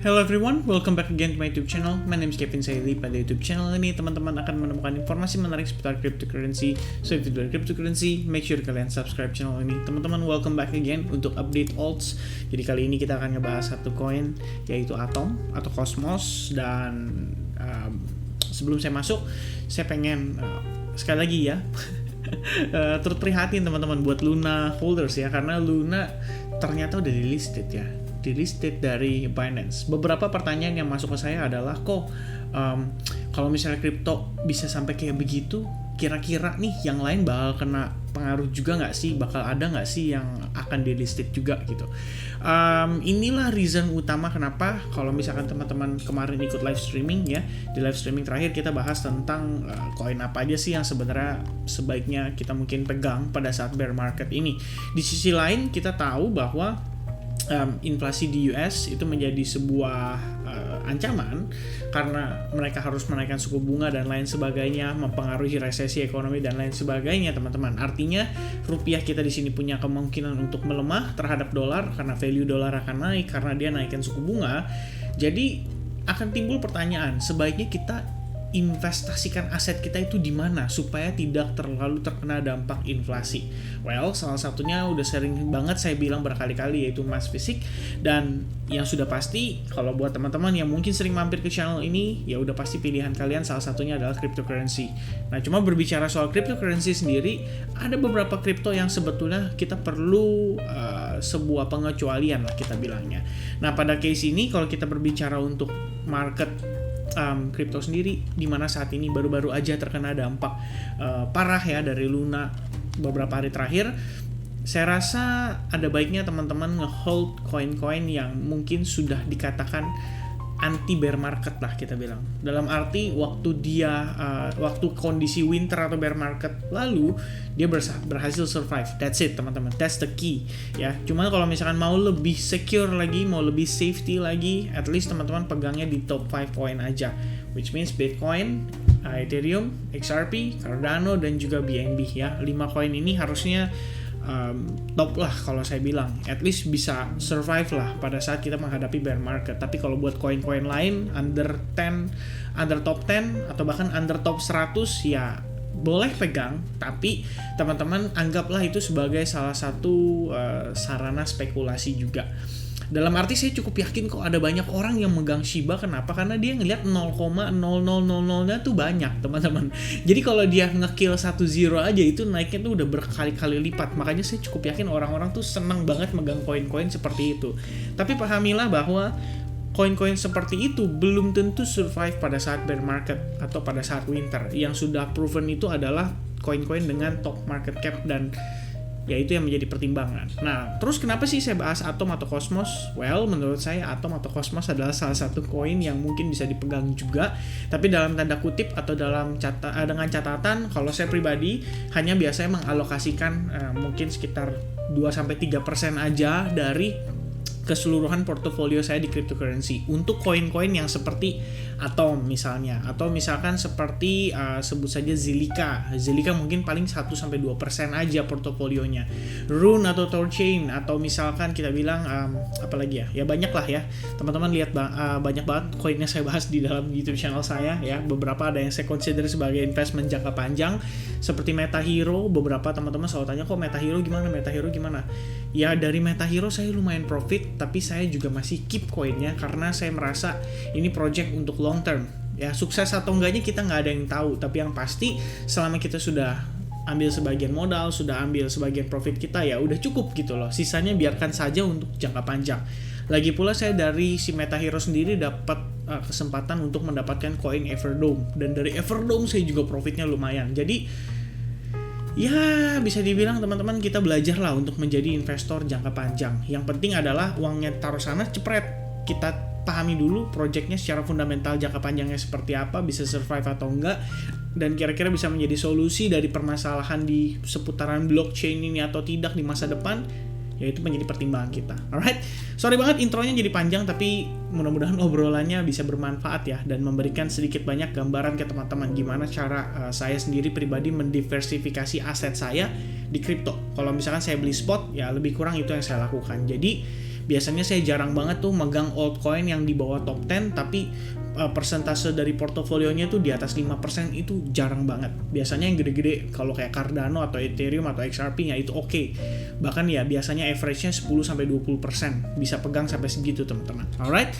Hello everyone, welcome back again to my YouTube channel. My name is Kevin Saili. Pada YouTube channel ini, teman-teman akan menemukan informasi menarik seputar cryptocurrency. So, if you do cryptocurrency, make sure kalian subscribe channel ini. Teman-teman, welcome back again untuk update alts. Jadi kali ini kita akan ngebahas satu koin, yaitu Atom atau Cosmos. Dan sebelum saya masuk, saya pengen sekali lagi ya turut prihatin teman-teman buat Luna holders ya, karena Luna ternyata udah delisted ya. Delisted dari Binance. Beberapa pertanyaan yang masuk ke saya adalah kalau misalnya kripto bisa sampai kayak begitu, kira-kira nih yang lain bakal kena pengaruh juga nggak sih? Bakal ada nggak sih yang akan delisted juga gitu? Inilah reason utama kenapa kalau misalkan teman-teman kemarin ikut live streaming ya, di live streaming terakhir kita bahas tentang koin apa aja sih yang sebenarnya sebaiknya kita mungkin pegang pada saat bear market ini. Di sisi lain kita tahu bahwa inflasi di US itu menjadi sebuah ancaman karena mereka harus menaikkan suku bunga dan lain sebagainya, mempengaruhi resesi ekonomi dan lain sebagainya, teman-teman. Artinya rupiah kita di sini punya kemungkinan untuk melemah terhadap dolar karena value dolar akan naik karena dia naikkan suku bunga. Jadi akan timbul pertanyaan, sebaiknya kita investasikan aset kita itu di mana supaya tidak terlalu terkena dampak inflasi. Well, salah satunya udah sering banget saya bilang berkali-kali, yaitu emas fisik. Dan yang sudah pasti kalau buat teman-teman yang mungkin sering mampir ke channel ini, ya udah pasti pilihan kalian salah satunya adalah cryptocurrency. Nah, cuma berbicara soal cryptocurrency sendiri, ada beberapa kripto yang sebetulnya kita perlu sebuah pengecualian lah kita bilangnya. Nah, pada case ini kalau kita berbicara untuk market kripto sendiri, dimana saat ini baru-baru aja terkena dampak parah ya dari Luna beberapa hari terakhir, saya rasa ada baiknya teman-teman nge-hold koin-koin yang mungkin sudah dikatakan anti bear market lah kita bilang. Dalam arti waktu kondisi winter atau bear market lalu dia berhasil survive. That's it teman-teman. That's the key ya. Cuman kalau misalkan mau lebih secure lagi, mau lebih safety lagi, at least teman-teman pegangnya di top 5 koin aja. Which means Bitcoin, Ethereum, XRP, Cardano dan juga BNB ya. 5 koin ini harusnya top lah kalau saya bilang, at least bisa survive lah pada saat kita menghadapi bear market. Tapi kalau buat koin-koin lain under top 10 atau bahkan under top 100 ya boleh pegang, tapi teman-teman anggaplah itu sebagai salah satu sarana spekulasi juga. Dalam arti saya cukup yakin kok ada banyak orang yang megang Shiba. Kenapa? Karena dia ngelihat 0,0000-nya tuh banyak, teman-teman. Jadi kalau dia ngekill 1 zero aja itu naiknya tuh udah berkali-kali lipat. Makanya saya cukup yakin orang-orang tuh senang banget megang koin-koin seperti itu. Tapi pahamilah bahwa koin-koin seperti itu belum tentu survive pada saat bear market atau pada saat winter. Yang sudah proven itu adalah koin-koin dengan top market cap, dan ya itu yang menjadi pertimbangan. Nah, terus kenapa sih saya bahas Atom atau Cosmos? Well, menurut saya Atom atau Cosmos adalah salah satu koin yang mungkin bisa dipegang juga, tapi dalam tanda kutip atau dengan catatan kalau saya pribadi hanya biasanya mengalokasikan mungkin sekitar 2-3% aja dari keseluruhan portofolio saya di cryptocurrency untuk koin-koin yang seperti Atom misalnya, atau misalkan seperti sebut saja Zilliqa mungkin paling 1-2% aja portofolionya. Rune atau Thorchain, atau misalkan kita bilang apa lagi ya banyak lah ya teman-teman lihat banyak banget koin yang saya bahas di dalam YouTube channel saya ya. Beberapa ada yang saya consider sebagai investment jangka panjang seperti MetaHero. Beberapa teman-teman selalu tanya, kok MetaHero gimana ya. Dari MetaHero saya lumayan profit, tapi saya juga masih keep koinnya karena saya merasa ini project untuk long term ya. Sukses atau enggaknya kita nggak ada yang tahu, tapi yang pasti selama kita sudah ambil sebagian modal, sudah ambil sebagian profit kita, ya udah cukup gitu loh. Sisanya biarkan saja untuk jangka panjang. Lagi pula saya dari si MetaHero sendiri dapat kesempatan untuk mendapatkan koin Everdome, dan dari Everdome saya juga profitnya lumayan. Jadi ya bisa dibilang teman-teman kita belajar lah untuk menjadi investor jangka panjang. Yang penting adalah uangnya taruh sana cepret. Kita pahami dulu projectnya secara fundamental jangka panjangnya seperti apa, bisa survive atau enggak, dan kira-kira bisa menjadi solusi dari permasalahan di seputaran blockchain ini atau tidak di masa depan. Ya itu menjadi pertimbangan kita. Alright, sorry banget intronya jadi panjang, tapi mudah-mudahan obrolannya bisa bermanfaat ya, dan memberikan sedikit banyak gambaran ke teman-teman gimana cara saya sendiri pribadi mendiversifikasi aset saya di kripto. Kalau misalkan saya beli spot, ya lebih kurang itu yang saya lakukan. Jadi Biasanya saya jarang banget tuh megang altcoin yang di bawah top 10, tapi persentase dari portofolionya tuh di atas 5% itu jarang banget. Biasanya yang gede-gede kalau kayak Cardano atau Ethereum atau XRP ya itu oke. Bahkan ya biasanya average-nya 10-20% bisa pegang sampai segitu teman-teman. Alright.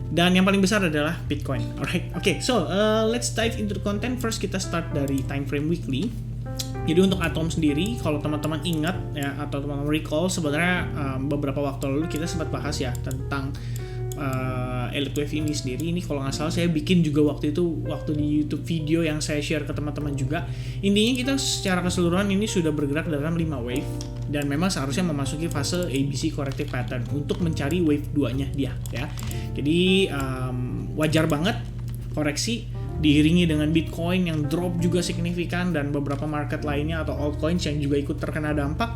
Dan yang paling besar adalah Bitcoin. Alright. Oke, so let's dive into the content. First kita start dari time frame weekly. Jadi untuk Atom sendiri, kalau teman-teman ingat ya atau teman-teman recall, sebenarnya beberapa waktu lalu kita sempat bahas ya tentang Elite Wave ini sendiri. Ini kalau nggak salah saya bikin juga waktu di YouTube video yang saya share ke teman-teman juga. Intinya kita secara keseluruhan ini sudah bergerak dalam 5 wave dan memang seharusnya memasuki fase ABC corrective pattern untuk mencari wave 2-nya dia ya. Jadi wajar banget koreksi diiringi dengan Bitcoin yang drop juga signifikan dan beberapa market lainnya atau altcoins yang juga ikut terkena dampak.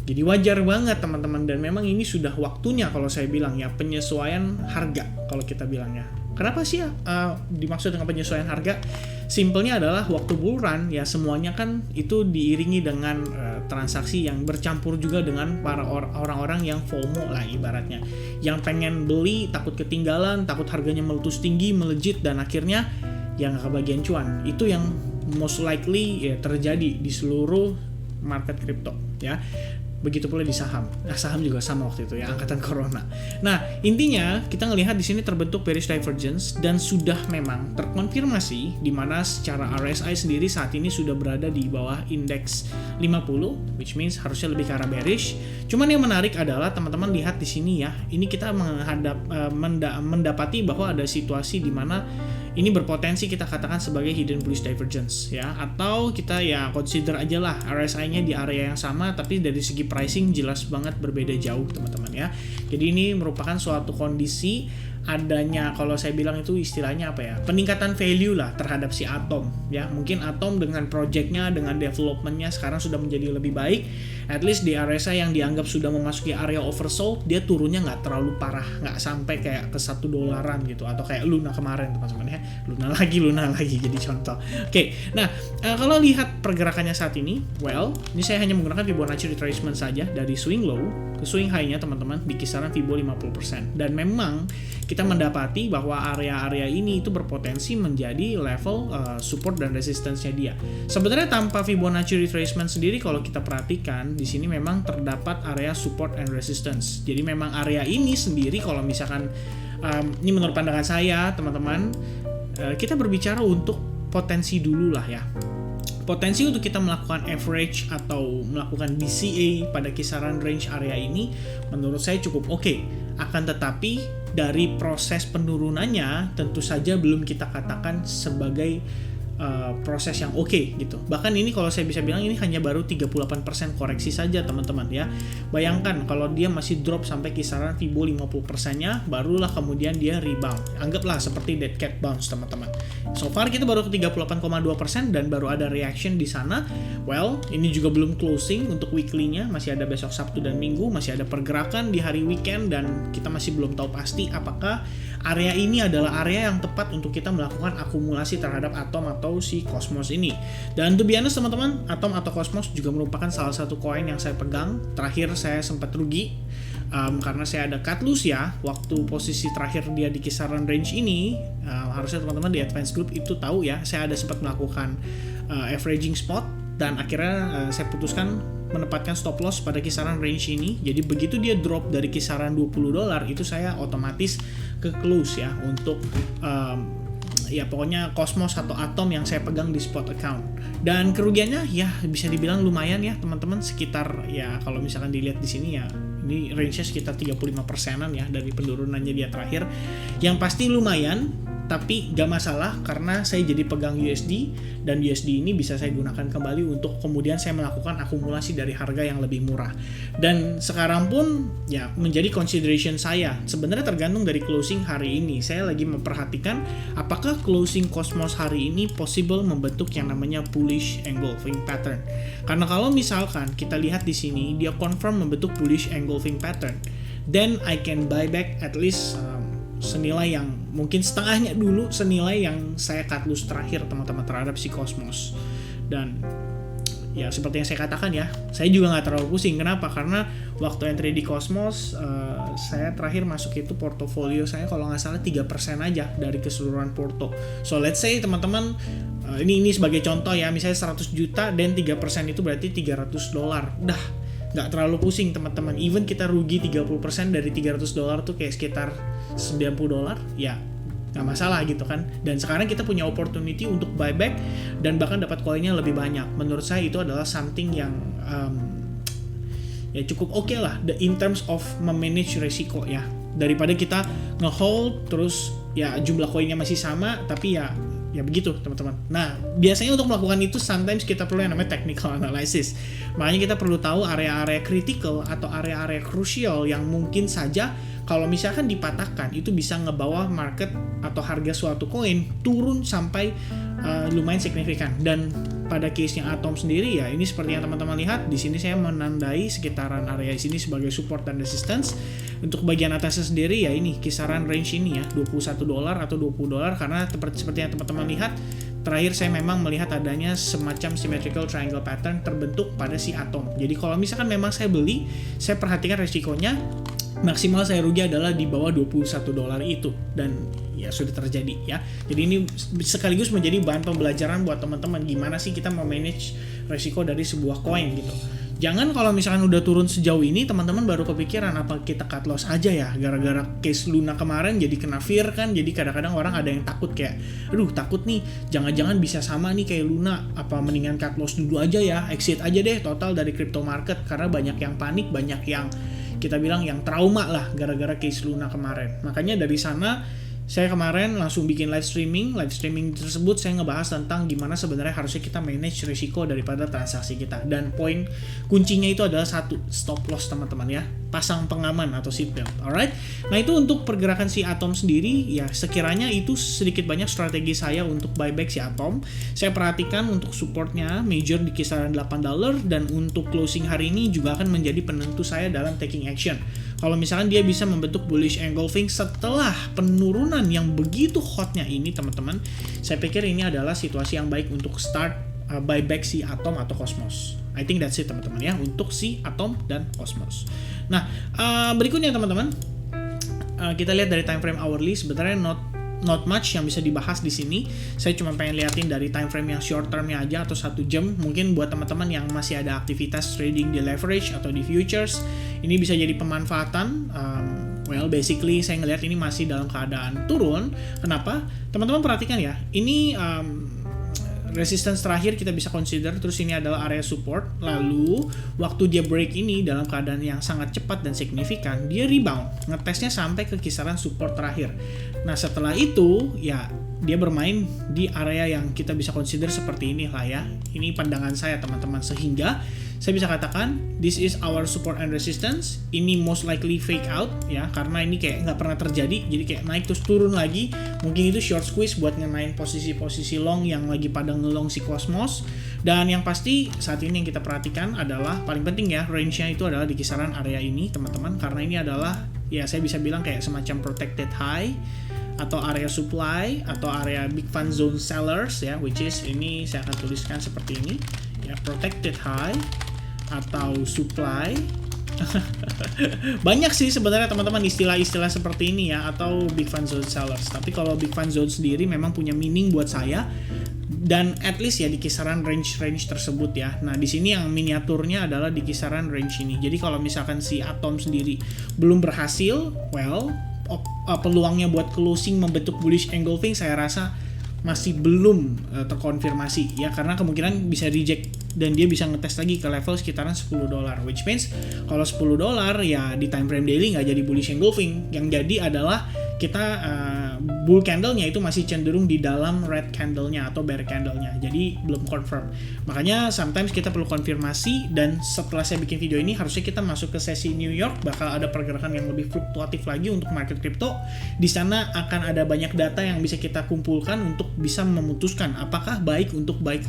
Jadi wajar banget teman-teman, dan memang ini sudah waktunya kalau saya bilang ya penyesuaian harga kalau kita bilangnya. Kenapa sih ya dimaksud dengan penyesuaian harga? Simpelnya adalah waktu bull run ya semuanya kan itu diiringi dengan transaksi yang bercampur juga dengan para orang-orang yang FOMO lah ibaratnya. Yang pengen beli takut ketinggalan, takut harganya meletus tinggi, melejit dan akhirnya yang nggak kebagian cuan. Itu yang most likely ya terjadi di seluruh market kripto ya. Begitu pula di saham. Nah, saham juga sama waktu itu ya, angkatan corona. Nah, intinya kita ngelihat di sini terbentuk bearish divergence dan sudah memang terkonfirmasi di mana secara RSI sendiri saat ini sudah berada di bawah indeks 50, which means harusnya lebih ke arah bearish. Cuman yang menarik adalah teman-teman lihat di sini ya, ini kita mendapati bahwa ada situasi di mana ini berpotensi kita katakan sebagai hidden bullish divergence ya, atau kita ya consider aja lah RSI-nya di area yang sama tapi dari segi pricing jelas banget berbeda jauh teman-teman ya. Jadi ini merupakan suatu kondisi adanya, kalau saya bilang itu istilahnya apa ya, peningkatan value lah terhadap si Atom ya. Mungkin Atom dengan projectnya, dengan developmentnya sekarang sudah menjadi lebih baik. At least di RSI yang dianggap sudah memasuki area oversold, dia turunnya nggak terlalu parah, nggak sampai kayak ke $1 gitu, atau kayak Luna kemarin teman-teman ya. Luna lagi jadi contoh. Oke, nah kalau lihat pergerakannya saat ini, well, ini saya hanya menggunakan Fibonacci retracement saja dari swing low ke swing high-nya teman-teman di kisaran Fibo 50%. Dan memang kita mendapati bahwa area-area ini itu berpotensi menjadi level support dan resistance-nya dia. Sebenarnya tanpa Fibonacci retracement sendiri kalau kita perhatikan di sini memang terdapat area support and resistance. Jadi memang area ini sendiri kalau misalkan ini menurut pandangan saya teman-teman, kita berbicara untuk potensi dulu lah ya. Potensi untuk kita melakukan average atau melakukan DCA pada kisaran range area ini menurut saya cukup oke. Akan tetapi dari proses penurunannya tentu saja belum kita katakan sebagai proses yang oke gitu. Bahkan ini kalau saya bisa bilang ini hanya baru 38% koreksi saja teman-teman ya. Bayangkan kalau dia masih drop sampai kisaran Fibo 50%-nya, barulah kemudian dia rebound. Anggaplah seperti dead cat bounce teman-teman. So far kita baru ke 38,2% dan baru ada reaction di sana. Well, ini juga belum closing untuk weekly-nya, masih ada besok Sabtu dan Minggu, masih ada pergerakan di hari weekend dan kita masih belum tahu pasti apakah area ini adalah area yang tepat untuk kita melakukan akumulasi terhadap Atom atau si Cosmos ini. Dan to be honest teman-teman, Atom atau Cosmos juga merupakan salah satu koin yang saya pegang. Terakhir saya sempat rugi karena saya ada cut loss ya. Waktu posisi terakhir dia di kisaran range ini, harusnya teman-teman di advance group itu tahu ya, saya ada sempat melakukan averaging spot dan akhirnya saya putuskan menempatkan stop loss pada kisaran range ini. Jadi begitu dia drop dari kisaran $20 itu saya otomatis ke close ya untuk ya pokoknya Cosmos atau Atom yang saya pegang di spot account. Dan kerugiannya ya bisa dibilang lumayan ya teman-teman, sekitar ya kalau misalkan dilihat di sini ya ini range-nya sekitar 35%-an ya dari penurunannya dia terakhir. Yang pasti lumayan, tapi gak masalah karena saya jadi pegang USD dan USD ini bisa saya gunakan kembali untuk kemudian saya melakukan akumulasi dari harga yang lebih murah. Dan sekarang pun ya menjadi consideration saya sebenarnya tergantung dari closing hari ini. Saya lagi memperhatikan apakah closing Cosmos hari ini possible membentuk yang namanya bullish engulfing pattern. Karena kalau misalkan kita lihat di sini dia confirm membentuk bullish engulfing pattern, then I can buy back at least senilai yang mungkin setengahnya dulu senilai yang saya cut loss terakhir teman-teman terhadap si Cosmos. Dan ya seperti yang saya katakan ya, saya juga nggak terlalu pusing. Kenapa? Karena waktu entry di Cosmos, saya terakhir masuk itu portofolio saya kalau nggak salah 3% aja dari keseluruhan porto. So let's say teman-teman, ini sebagai contoh ya, misalnya 100 juta dan 3% itu berarti $300. Dah, nggak terlalu pusing teman-teman. Even kita rugi 30% dari $300 tuh kayak sekitar $90, ya nggak masalah gitu kan. Dan sekarang kita punya opportunity untuk buyback dan bahkan dapat koinnya lebih banyak. Menurut saya itu adalah something yang ya cukup oke lah in terms of memanage resiko ya, daripada kita ngehold terus ya jumlah koinnya masih sama tapi ya begitu teman-teman. Nah, biasanya untuk melakukan itu sometimes kita perlu yang namanya technical analysis. Makanya kita perlu tahu area-area critical atau area-area crucial yang mungkin saja kalau misalkan dipatahkan itu bisa ngebawa market atau harga suatu koin turun sampai lumayan signifikan. Dan pada case-nya Atom sendiri ya, ini seperti yang teman-teman lihat di sini, saya menandai sekitaran area sini sebagai support dan resistance. Untuk bagian atasnya sendiri ya ini kisaran range ini ya, $21 atau $20, karena seperti yang teman-teman lihat terakhir saya memang melihat adanya semacam symmetrical triangle pattern terbentuk pada si Atom. Jadi kalau misalkan memang saya beli, saya perhatikan resikonya, maksimal saya rugi adalah di bawah $21 itu, dan ya sudah terjadi ya. Jadi ini sekaligus menjadi bahan pembelajaran buat teman-teman gimana sih kita memanage resiko dari sebuah koin gitu. Jangan kalau misalkan udah turun sejauh ini teman-teman baru kepikiran apa kita cut loss aja ya, gara-gara case Luna kemarin jadi kena fear kan. Jadi kadang-kadang orang ada yang takut kayak, aduh takut nih jangan-jangan bisa sama nih kayak Luna, apa mendingan cut loss dulu aja ya, exit aja deh total dari crypto market, karena banyak yang panik, banyak yang kita bilang yang trauma lah gara-gara case Luna kemarin. Makanya dari sana saya kemarin langsung bikin live streaming tersebut saya ngebahas tentang gimana sebenarnya harusnya kita manage risiko daripada transaksi kita. Dan poin kuncinya itu adalah satu, stop loss teman-teman ya, pasang pengaman atau seatbelt. Alright, nah itu untuk pergerakan si Atom sendiri ya, sekiranya itu sedikit banyak strategi saya untuk buyback si Atom. Saya perhatikan untuk supportnya major di kisaran $8, dan untuk closing hari ini juga akan menjadi penentu saya dalam taking action. Kalau misalkan dia bisa membentuk bullish engulfing setelah penurunan yang begitu hotnya ini teman-teman, saya pikir ini adalah situasi yang baik untuk start buyback si Atom atau Cosmos. I think that's it teman-teman ya untuk si Atom dan Cosmos. Nah, berikutnya teman-teman, kita lihat dari time frame hourly. Sebenarnya not much yang bisa dibahas di sini. Saya cuma pengen liatin dari time frame yang short termnya aja atau 1 jam. Mungkin buat teman-teman yang masih ada aktivitas trading di leverage atau di futures, ini bisa jadi pemanfaatan. Well, basically saya ngelihat ini masih dalam keadaan turun. Kenapa? Teman-teman perhatikan ya. Ini resistance terakhir kita bisa consider, terus ini adalah area support. Lalu waktu dia break ini dalam keadaan yang sangat cepat dan signifikan, dia rebound, ngetesnya sampai ke kisaran support terakhir. Nah setelah itu ya dia bermain di area yang kita bisa consider seperti ini lah ya. Ini pandangan saya teman-teman, sehingga saya bisa katakan this is our support and resistance. Ini most likely fake out ya, karena ini kayak nggak pernah terjadi. Jadi kayak naik terus turun lagi. Mungkin itu short squeeze buat ngenain posisi-posisi long yang lagi pada ngelong si Cosmos. Dan yang pasti saat ini yang kita perhatikan adalah paling penting ya, range-nya itu adalah di kisaran area ini teman-teman, karena ini adalah ya saya bisa bilang kayak semacam protected high atau area supply atau area big fund zone sellers ya, which is ini saya akan tuliskan seperti ini ya, protected high atau supply. Banyak sih sebenarnya teman-teman istilah-istilah seperti ini ya, atau big fund zone sellers. Tapi kalau big fund zone sendiri memang punya meaning buat saya, dan at least ya di kisaran range tersebut ya. Nah di sini yang miniaturnya adalah di kisaran range ini. Jadi kalau misalkan si Atom sendiri belum berhasil, well peluangnya buat closing membentuk bullish engulfing saya rasa masih belum terkonfirmasi ya, karena kemungkinan bisa reject dan dia bisa ngetes lagi ke level sekitaran $10, which means kalau $10 ya di time frame daily nggak jadi bullish engulfing. Yang jadi adalah kita bull candle-nya itu masih cenderung di dalam red candle-nya atau bear candle-nya, jadi belum confirm. Makanya sometimes kita perlu konfirmasi, dan setelah saya bikin video ini harusnya kita masuk ke sesi New York, bakal ada pergerakan yang lebih fluktuatif lagi untuk market crypto. Di sana akan ada banyak data yang bisa kita kumpulkan untuk bisa memutuskan apakah baik untuk buy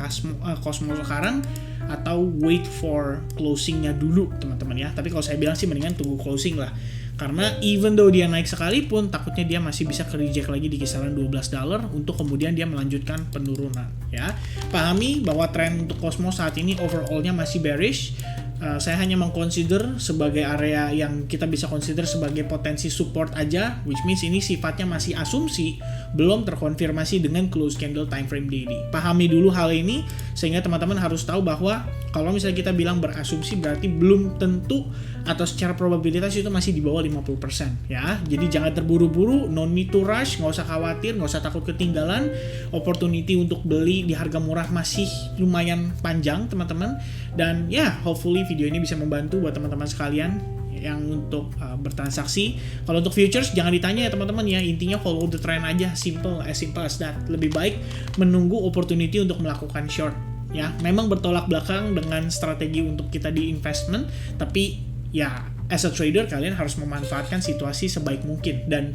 Cosmos sekarang atau wait for closing-nya dulu teman-teman ya. Tapi kalau saya bilang sih mendingan tunggu closing lah. Karena even though dia naik sekalipun, takutnya dia masih bisa ke reject lagi di kisaran $12 untuk kemudian dia melanjutkan penurunan ya. Pahami bahwa tren untuk Cosmos saat ini overall-nya masih bearish. Saya hanya mengconsider sebagai area yang kita bisa consider sebagai potensi support aja, which means ini sifatnya masih asumsi, belum terkonfirmasi dengan close candle time frame daily. Pahami dulu hal ini sehingga teman-teman harus tahu bahwa kalau misalnya kita bilang berasumsi berarti belum tentu atau secara probabilitas itu masih di bawah 50% ya. Jadi jangan terburu-buru, no need to rush, nggak usah khawatir, nggak usah takut ketinggalan. Opportunity untuk beli di harga murah masih lumayan panjang teman-teman. Dan ya, hopefully video ini bisa membantu buat teman-teman sekalian yang untuk bertransaksi. Kalau untuk futures jangan ditanya ya teman-teman ya, intinya follow the trend aja, simple as that. Lebih baik menunggu opportunity untuk melakukan short ya. Memang bertolak belakang dengan strategi untuk kita di investment, tapi ya as a trader kalian harus memanfaatkan situasi sebaik mungkin. Dan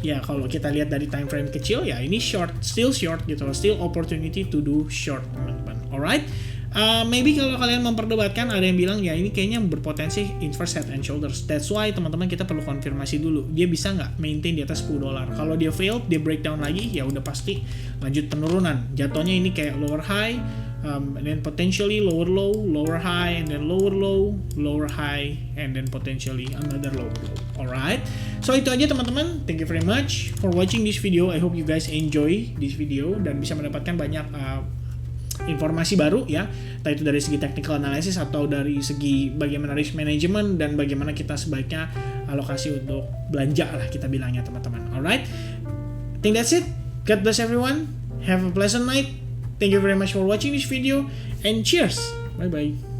ya kalau kita lihat dari time frame kecil ya ini still short gitu loh, still opportunity to do short teman-teman. Alright. Maybe kalau kalian memperdebatkan, ada yang bilang ya ini kayaknya berpotensi inverse head and shoulders. That's why teman-teman kita perlu konfirmasi dulu. Dia bisa nggak maintain di atas $10? Kalau dia fail, dia breakdown lagi, ya udah pasti lanjut penurunan. Jatuhnya ini kayak lower high, and then potentially lower low, lower high, and then lower low, lower high, and then potentially another lower low. Alright. So itu aja teman-teman. Thank you very much for watching this video. I hope you guys enjoy this video dan bisa mendapatkan banyak informasi baru ya, entah itu dari segi technical analysis atau dari segi bagaimana risk management dan bagaimana kita sebaiknya alokasi untuk belanja lah kita bilangnya teman-teman. Alright, I think that's it. God bless everyone, have a pleasant night. Thank you very much for watching this video and cheers, bye bye.